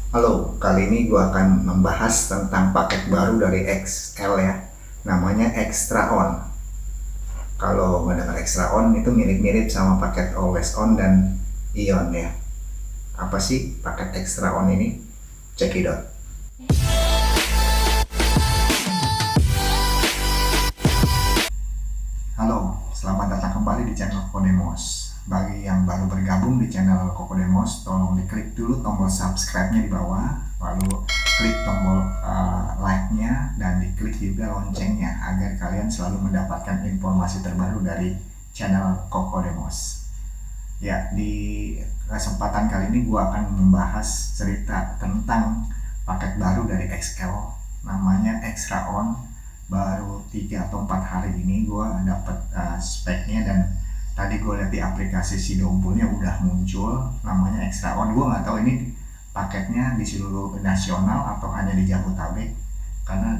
Halo, kali ini gue akan membahas tentang paket baru dari XL ya. Namanya Extra On. Kalau mendengar Extra On itu mirip-mirip sama paket Always On dan Ion ya. Apa sih paket Extra On ini? Check it out. Halo, selamat datang kembali di channel Kodemos. Bagi yang baru bergabung di channel Kodemos, tolong diklik dulu tombol subscribe-nya di bawah, lalu klik tombol like-nya dan diklik juga loncengnya agar kalian selalu mendapatkan informasi terbaru dari channel Kodemos. Ya, di kesempatan kali ini gue akan membahas cerita tentang paket baru dari XL, namanya Extra On. Baru 3 atau 4 hari ini gue dapet speknya, dan tadi gue lihat di aplikasi Sidompulnya udah muncul namanya Extra On. Gue nggak tahu ini paketnya di seluruh nasional atau hanya di Jabodetabek, karena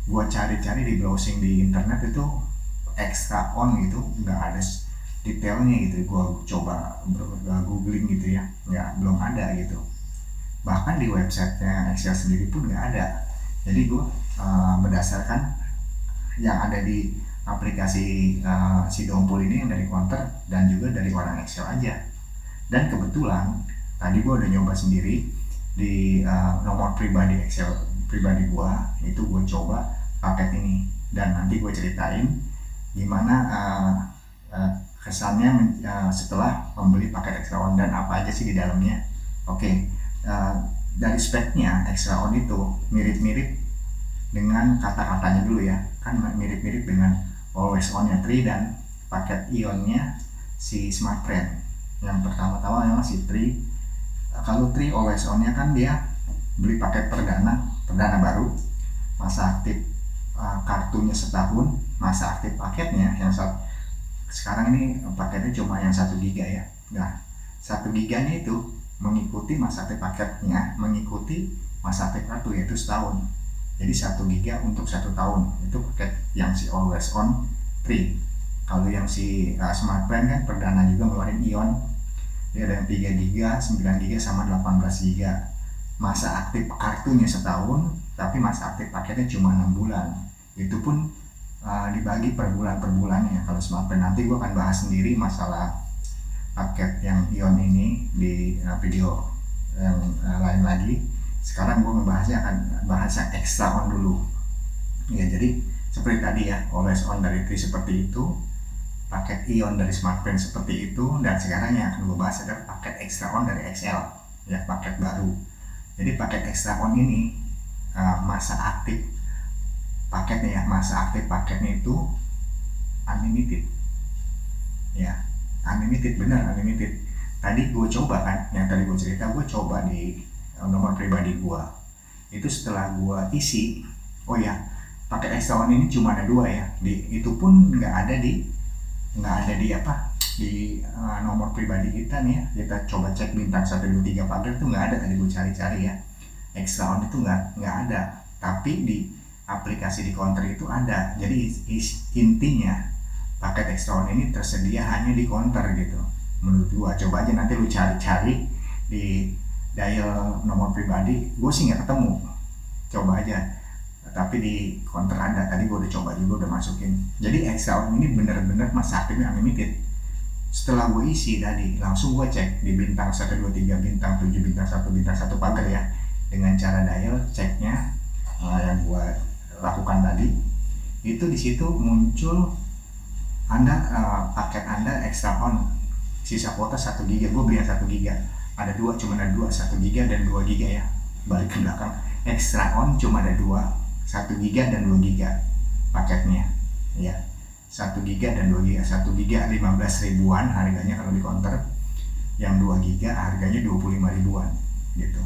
gue cari-cari di browsing di internet itu Extra On gitu nggak ada detailnya gitu. Gue coba googling gitu ya, belum ada gitu. Bahkan di websitenya Excel sendiri pun nggak ada. Jadi gue berdasarkan yang ada di aplikasi Sidompul ini, yang dari counter dan juga dari orang Excel aja. Dan kebetulan tadi gue udah nyoba sendiri di nomor pribadi Excel pribadi gue, itu gue coba paket ini, dan nanti gue ceritain gimana kesannya setelah membeli paket Extra On dan apa aja sih di dalamnya. Oke, dari speknya Extra On itu mirip-mirip dengan kata-katanya dulu ya, kan mirip-mirip dengan Always On-nya Tri dan paket Ion-nya si Smartfren. Yang pertama-tama memang si Tri. Kalau Tri Always On-nya kan dia beli paket perdana baru, masa aktif kartunya setahun, masa aktif paketnya yang sekarang ini paketnya cuma yang 1 giga ya. Nah, 1 giganya itu mengikuti masa aktif paketnya, mengikuti masa aktif kartu, yaitu setahun. Jadi 1 giga untuk 1 tahun, itu paket yang si Always On 3. Kalau yang si Smartfren kan perdana juga ngeluarin Ion, dia ada yang 3 giga, 9 giga sama 18 giga. Masa aktif kartunya setahun, tapi masa aktif paketnya cuma 6 bulan. Itu pun dibagi per bulannya. Kalau Smartfren nanti gue akan bahas sendiri masalah paket yang Ion ini di video yang lain lagi. Sekarang gue akan bahas yang Extra On dulu ya. Jadi seperti tadi ya, Always On dari Tri seperti itu, paket Ion dari Smartfren seperti itu, dan sekarang yang akan gue bahas adalah paket Extra On dari XL ya, paket baru. Jadi paket Extra On ini masa aktif paketnya ya, masa aktif paketnya itu unlimited ya, unlimited, bener unlimited. Tadi gue coba kan, yang tadi gue cerita, gue coba di nomor pribadi gua. Itu setelah gua isi, oh ya, paket Extra On ini cuma ada 2 ya. Itu pun nggak ada di nomor pribadi kita nih ya. Kita coba cek bintang 1, 2, 3 pagar itu nggak ada. Tadi gua cari-cari ya, Extra On itu nggak ada. Tapi di aplikasi di counter itu ada. Jadi intinya paket Extra On ini tersedia hanya di counter gitu. Menurut gua, coba aja nanti lu cari-cari di dial nomor pribadi, gue sih nggak ketemu. Coba aja, tapi di counter ada. Tadi gue udah coba juga, udah masukin. Jadi Extra On ini bener-bener masa aktifnya unlimited. Setelah gue isi tadi, langsung gue cek di bintang 1, 2, 3, bintang 7, bintang 1 pagar ya, dengan cara dial ceknya yang gue lakukan tadi. Itu di situ muncul paket Anda Extra On, sisa kuota 1 giga. Gue beli yang 1 giga, ada 2, cuma ada 2, 1 giga dan 2 giga ya. Balik ke belakang, Extra On cuma ada 2, 1 giga dan 2 giga paketnya ya. 1 giga dan 2 giga. 1 giga 15 ribuan harganya kalau di counter, yang 2 giga harganya 25 ribuan gitu.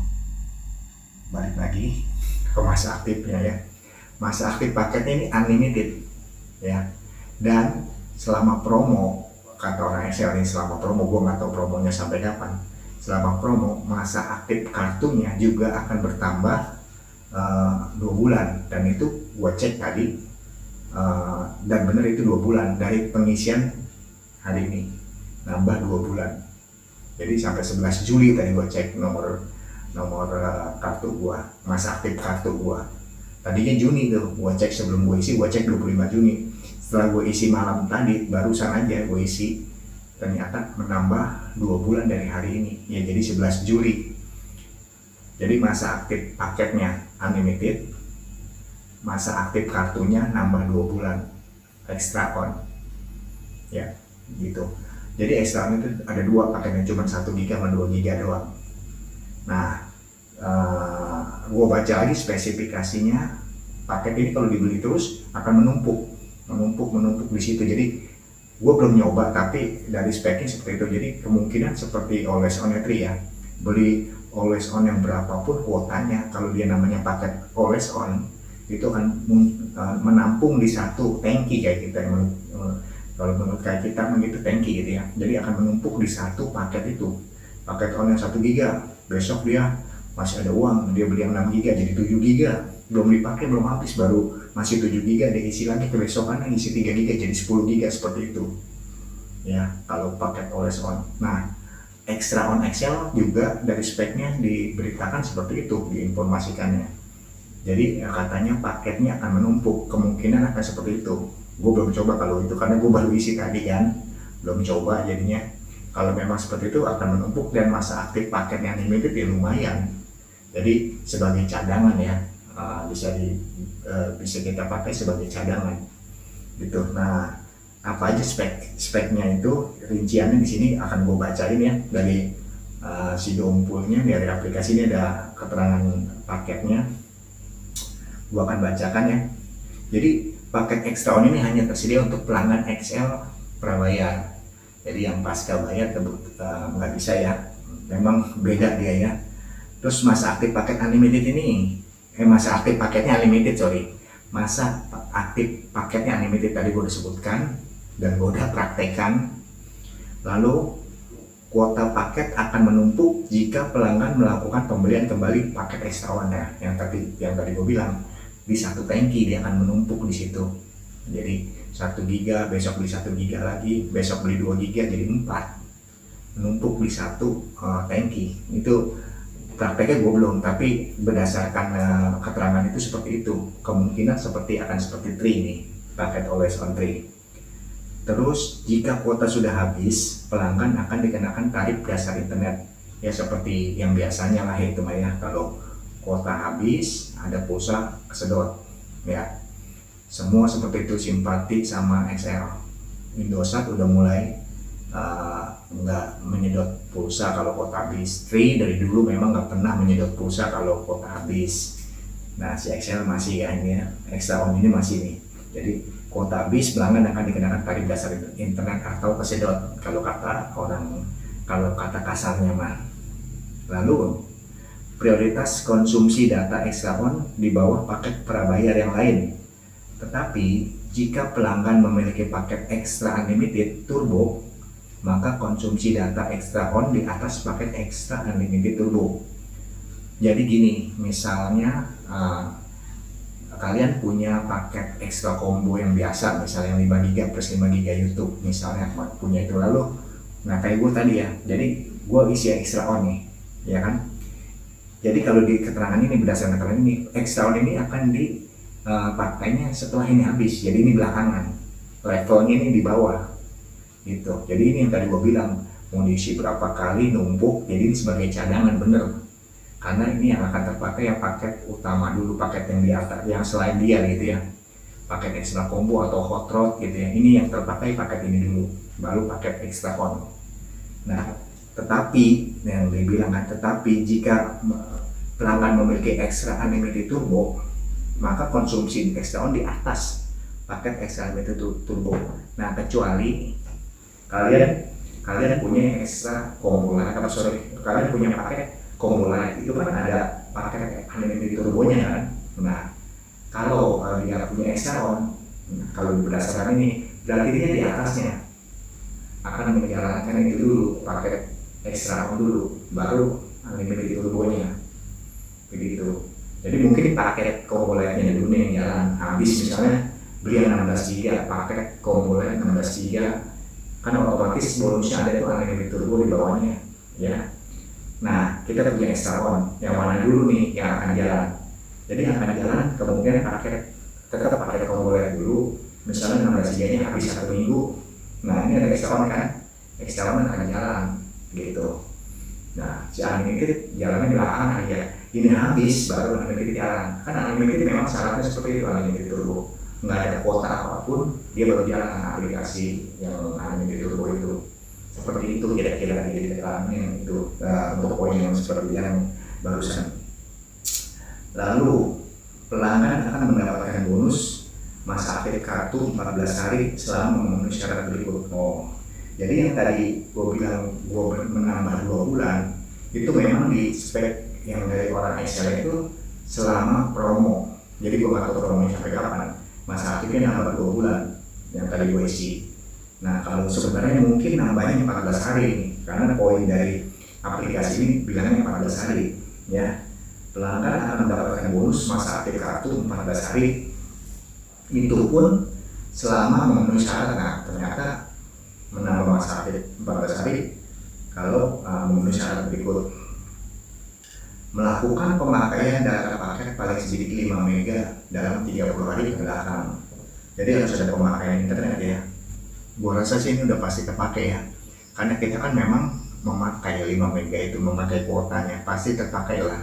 Balik lagi ke masa aktifnya ya. Masa aktif paketnya ini unlimited ya, dan selama promo, kata orang Excel ini selama promo, gue nggak tahu promonya sampai kapan. Selama promo, masa aktif kartunya juga akan bertambah 2 bulan, dan itu gue cek tadi dan bener itu 2 bulan dari pengisian hari ini, nambah 2 bulan. Jadi sampai 11 Juli tadi gue cek nomor nomor kartu gua, masa aktif kartu gua. Tadinya Juni tuh, gua cek sebelum gua isi, gua cek 25 Juni. Setelah gua isi malam tadi, barusan aja gua isi, ternyata menambah 2 bulan dari hari ini, ya jadi 11 Juli. Jadi masa aktif paketnya unlimited, masa aktif kartunya nambah 2 bulan extra on, ya gitu. Jadi extra on itu ada 2 paketnya, cuma 1 GB sama 2 GB doang. Nah, gue baca lagi spesifikasinya, paket ini kalau dibeli terus akan menumpuk di situ. Jadi gue belum nyoba, tapi dari speknya seperti itu. Jadi kemungkinan seperti always on entry ya, beli always on yang berapapun kuotanya, kalau dia namanya paket always on itu akan menampung di satu tangki kayak kita, kalau menurut kayak kita begitu tangki gitu ya. Jadi akan menumpuk di satu paket itu. Paket on yang 1 GB, besok dia masih ada uang, dia beli yang 6 GB jadi 7 GB, belum dipakai, belum habis, baru masih 7 GB, dia isi lagi ke besokannya isi 3 GB jadi 10 GB, seperti itu ya kalau paket always on. Nah, extra on XL juga dari speknya diberitakan seperti itu, diinformasikannya. Jadi katanya paketnya akan menumpuk, kemungkinan akan seperti itu. Gue belum coba kalau itu, karena gue baru isi tadi kan, belum coba. Jadinya kalau memang seperti itu akan menumpuk, dan masa aktif paketnya unlimited ya lumayan. Jadi sebagai cadangan ya, bisa kita pakai sebagai cadangan gitu. Nah, apa aja speknya itu, rinciannya di sini akan gue bacain ya, dari si dompulnya, dari aplikasi ini ada keterangan paketnya. Gue akan bacakan ya. Jadi paket extra on ini hanya tersedia untuk pelanggan XL prabayar. Jadi yang pasca bayar nggak bisa ya, memang beda dia ya. Terus masa aktif paket unlimited ini, masa aktif paketnya unlimited, masa aktif paketnya unlimited tadi gue udah sebutkan dan gue udah praktekkan. Lalu kuota paket akan menumpuk jika pelanggan melakukan pembelian kembali paket extra on ya, yang tadi gue bilang, di satu tangki dia akan menumpuk di situ. Jadi 1 GB, besok beli 1 GB lagi, besok beli 2 GB jadi 4, menumpuk di satu tangki. Itu prakteknya gue belum, tapi berdasarkan keterangan itu seperti itu, kemungkinan akan seperti tri nih, paket always on tri. Terus jika kuota sudah habis, pelanggan akan dikenakan tarif dasar internet ya, seperti yang biasanya lah itu ya. Kalau kuota habis, ada pulsa kesedot ya, semua seperti itu, Simpati sama XL. Indosat udah mulai nggak menyedot pulsa kalau kuota habis. Tri dari dulu memang nggak pernah menyedot pulsa kalau kuota habis. Nah, si XL masih ya, ini ya, extra on ini masih nih. Jadi kuota habis, pelanggan akan dikenakan tarif dasar internet atau kesedot kalau kata kasarnya mah. Lalu prioritas konsumsi data extra on di bawah paket prabayar yang lain. Tetapi jika pelanggan memiliki paket extra unlimited turbo, maka konsumsi data extra on di atas paket extra unlimited turbo. Jadi gini, misalnya kalian punya paket extra combo yang biasa, misalnya yang 5 GB plus 5 GB YouTube misalnya, punya itu. Lalu nah kayak gue tadi ya, jadi gue isi extra on nih ya kan. Jadi kalau di keterangan ini, berdasarkan keterangan ini, extra on ini akan dipakainya setelah ini habis. Jadi ini belakangan, levelnya ini di bawah gitu. Jadi ini yang tadi gue bilang, mau diisi berapa kali numpuk, jadi ini sebagai cadangan bener. Karena ini yang akan terpakai yang paket utama dulu, paket yang di atas, yang selain dia gitu ya, paket extra combo atau hot rod gitu ya. Ini yang terpakai paket ini dulu, baru paket extra on. Nah, tetapi yang dibilang kan, tetapi jika pelanggan memiliki extra unlimited turbo, maka konsumsi extra on di atas paket extra unlimited turbo. Nah, kecuali kalian punya extra combo, kalian punya paket combo lain, itu kan ada paket unlimited turbonya kan. Nah, kalau dia punya extra on, kalau berdasarkan ini, berarti dia di atasnya akan menjalankan itu dulu, paket extra on dulu, baru unlimited turbonya begitu. Jadi mungkin paket combo lainnya dulu yang jalan, habis misalnya beli yang 16 GB, paket combo lain 16 GB, kan otomatis bonusnya ada itu unlimited turbo di bawahnya ya. Nah, kita punya extra on, yang mana dulu nih yang akan jalan. Jadi yang akan jalan kemungkinan paket tetap paket reguler dulu, misalnya 16 GB nya habis 1 minggu. Nah, ini ada extra on kan, extra on akan jalan gitu. Nah, si unlimited jalannya belakangan aja. Ini habis baru unlimited jalan. Kan unlimited memang syaratnya seperti itu, unlimited turbo. Nggak ada kuota apapun, dia baru jalan aplikasi yang unlimited turbo itu. Seperti itu kira-kira di dalamnya itu untuk poin yang seperti yang barusan. Lalu pelanggan akan mendapatkan bonus masa aktif kartu 14 hari selama memenuhi syarat berikut. Jadi yang tadi gue bilang gue menambah 2 bulan itu memang di spek yang dari orang Excel itu selama promo. Jadi gue nggak tahu promonya sampai kapan. Masa aktifnya nambah 2 bulan yang tadi gue isi. Nah kalau sebenarnya mungkin nambahnya 14 hari nih, karena poin dari aplikasi ini bilangnya 14 hari ya. Pelanggan akan mendapatkan bonus masa aktif kartu 14 hari. Itu pun selama memenuhi syarat. Nah ternyata menambah masa aktif 14 hari kalau memenuhi syarat berikut. Melakukan pemakaian data paket paling sedikit 5 MB dalam 30 hari ke belakang. Jadi harus ada pemakaian internet ya. Gua rasa sih ini udah pasti terpakai ya, karena kita kan memang memakai 5 MB itu, memakai kuotanya, pasti terpakai lah.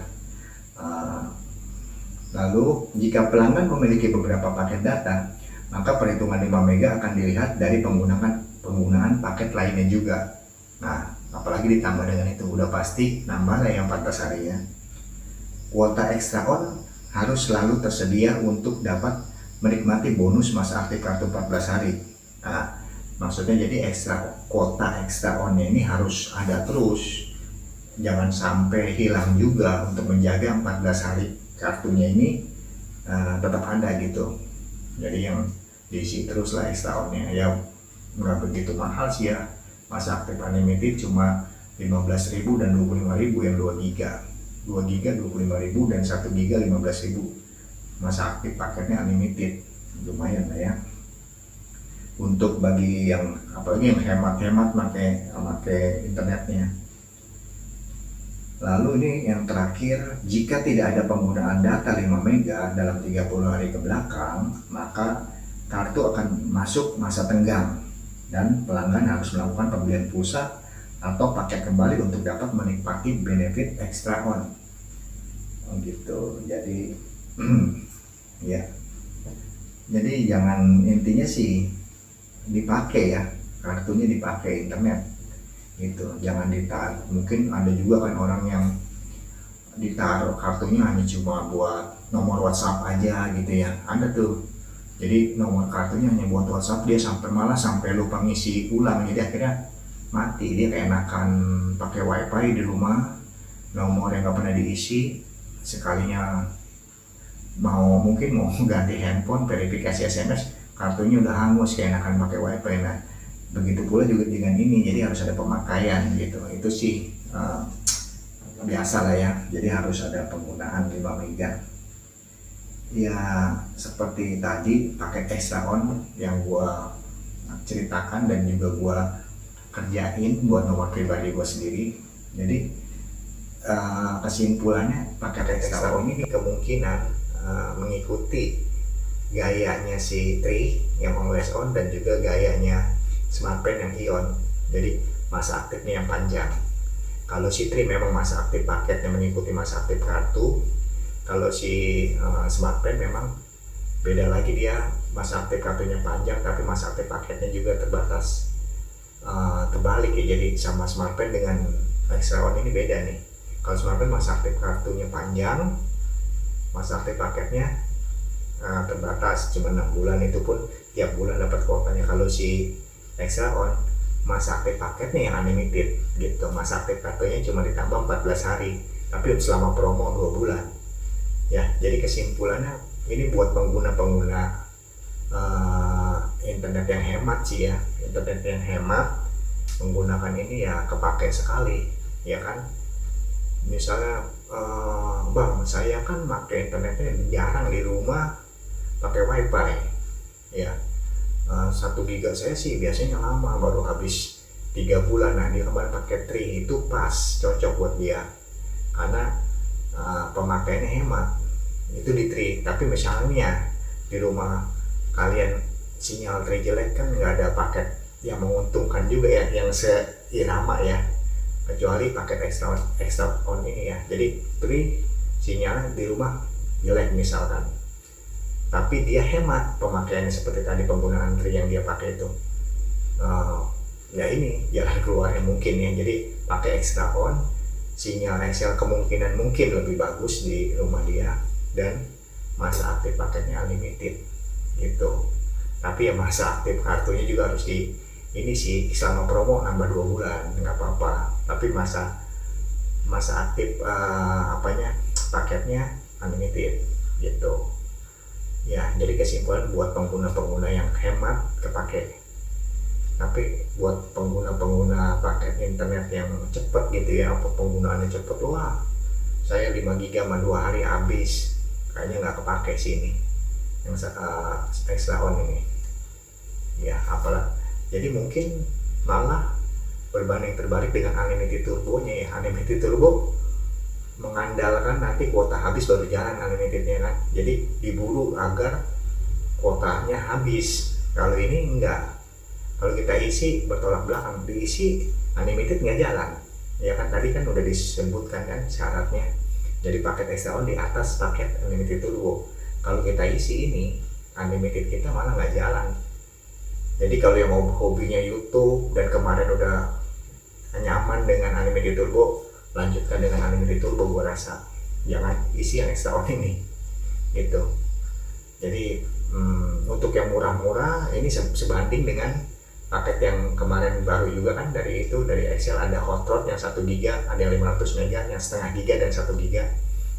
Lalu jika pelanggan memiliki beberapa paket data, maka perhitungan 5 MB akan dilihat dari penggunaan paket lainnya juga. Nah, apalagi ditambah dengan itu, udah pasti nambah lah yang 14 hari ya. Kuota extra on harus selalu tersedia untuk dapat menikmati bonus masa aktif kartu 14 hari. Nah, maksudnya jadi kuota extra on ini harus ada terus. Jangan sampai hilang juga, untuk menjaga 14 hari kartunya ini tetap ada gitu. Jadi yang diisi terus lah extra on-nya ya. Nggak begitu mahal sih ya, masa aktif unlimited cuma 15.000 dan 25.000 yang 2 giga 25.000 dan 1 giga 15.000. Masa aktif paketnya unlimited, lumayan lah ya. Untuk bagi yang apalagi yang hemat-hemat pakai internetnya. Lalu ini yang terakhir, jika tidak ada penggunaan data 5 MB dalam 30 hari ke belakang, maka kartu akan masuk masa tenggang dan pelanggan harus melakukan pembelian pulsa atau paket kembali untuk dapat menikmati benefit extra on. Gitu. Jadi ya. Jadi jangan, intinya sih dipakai ya, kartunya dipakai internet. Gitu. Jangan ditaruh. Mungkin ada juga kan orang yang ditaruh kartunya hanya cuma buat nomor WhatsApp aja gitu ya. Ada tuh. Jadi nomor kartunya hanya buat WhatsApp, dia malah sampai lupa ngisi ulang, jadi akhirnya mati. Dia keenakan pakai wifi di rumah, nomor yang nggak pernah diisi, sekalinya mungkin mau ganti handphone, verifikasi SMS, kartunya udah hangus, keenakan pakai wifi. Nah begitu pula juga dengan ini, jadi harus ada pemakaian gitu. Itu sih biasa lah ya, jadi harus ada penggunaan 5 MB. Ya seperti tadi paket extra on yang gua ceritakan dan juga gua kerjain buat nomor pribadi gua sendiri. Jadi kesimpulannya paket extra on ini kemungkinan mengikuti gayanya si Tri yang always on dan juga gayanya Smartfren yang ion. Jadi masa aktifnya yang panjang. Kalau si Tri memang masa aktif paketnya mengikuti masa aktif kartu. Kalau si Smartfren memang beda lagi, dia masa aktif kartunya panjang tapi masa aktif paketnya juga terbatas. Terbalik ya, jadi sama Smartfren dengan extra on ini beda nih. Kalau Smartfren masa aktif kartunya panjang, masa aktif paketnya terbatas cuma 6 bulan, itu pun tiap bulan dapat kuotanya. Kalau si extra on masa aktif paketnya yang unlimited gitu, masa aktif kartunya cuma ditambah 14 hari tapi selama promo 2 bulan. Ya, jadi kesimpulannya ini buat pengguna-pengguna internet yang hemat sih ya. Internet yang hemat menggunakan ini ya kepake sekali, ya kan. Misalnya bang, saya kan pakai internetnya jarang di rumah, pakai wifi ya. 1 giga saya sih biasanya lama, baru habis 3 bulan. Nah, dia kemarin pakai Tri itu pas cocok buat dia karena pemakaiannya hemat itu di Tri. Tapi misalnya di rumah kalian sinyal Tri jelek kan nggak ada paket yang menguntungkan juga ya, yang seirama ya, kecuali paket extra on ini ya. Jadi Tri sinyalnya di rumah jelek misalkan, tapi dia hemat pemakaiannya seperti tadi penggunaan Tri yang dia pakai itu. Ya ini jalan keluarnya mungkin ya, jadi pakai extra on, sinyal Excel kemungkinan mungkin lebih bagus di rumah dia, dan masa aktif paketnya unlimited gitu. Tapi ya masa aktif kartunya juga harus di ini sih, selama promo nambah 2 bulan nggak apa-apa, tapi masa aktif paketnya unlimited gitu ya. Jadi kesimpulan buat pengguna-pengguna yang hemat kepake, tapi buat pengguna paket internet yang cepet gitu ya, penggunaannya cepet, wah saya 5 GB sama 2 hari habis, kayaknya nggak kepake sih ini yang extra on ini ya. Apalah, jadi mungkin malah berbanding terbalik dengan unlimited turbonya ya. Unlimited turbo mengandalkan nanti kuota habis baru jalan unlimitednya kan, jadi diburu agar kuotanya habis. Kalau ini enggak, kalau kita isi bertolak belakang, diisi unlimited nggak jalan ya kan. Tadi kan udah disebutkan kan syaratnya, jadi paket extra on di atas paket unlimited turbo. Kalau kita isi ini unlimited kita malah nggak jalan. Jadi kalau yang mau hobinya YouTube dan kemarin udah nyaman dengan unlimited turbo, lanjutkan dengan unlimited turbo. Gua rasa jangan isi yang extra on ini gitu. Jadi untuk yang murah-murah ini sebanding dengan paket yang kemarin baru juga kan, dari Excel ada hot rod yang 1 GB, ada yang 500 MB, yang setengah GB dan 1 GB.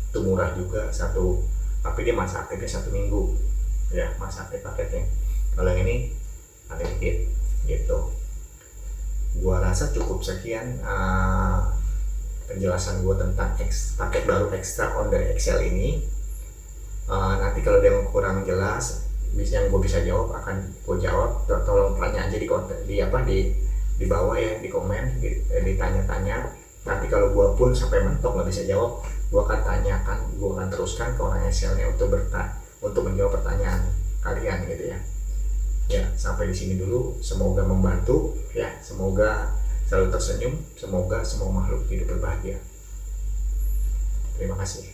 Itu murah juga tapi dia masa aktifnya 1 minggu ya, masa aktif paketnya. Kalau yang ini unlimited gitu. Gua rasa cukup sekian penjelasan gua tentang paket baru extra on dari Excel ini. Nanti kalau ada yang kurang jelas yang gue bisa jawab akan gue jawab. Tolong tanya aja di bawah ya, di komen, ditanya-tanya. Nanti kalau gue pun sampai mentok nggak bisa jawab, gue akan tanyakan, gue akan teruskan ke orang Excelnya untuk menjawab pertanyaan kalian gitu ya. Ya, sampai di sini dulu. Semoga membantu ya, semoga selalu tersenyum, semoga semua makhluk hidup berbahagia. Terima kasih.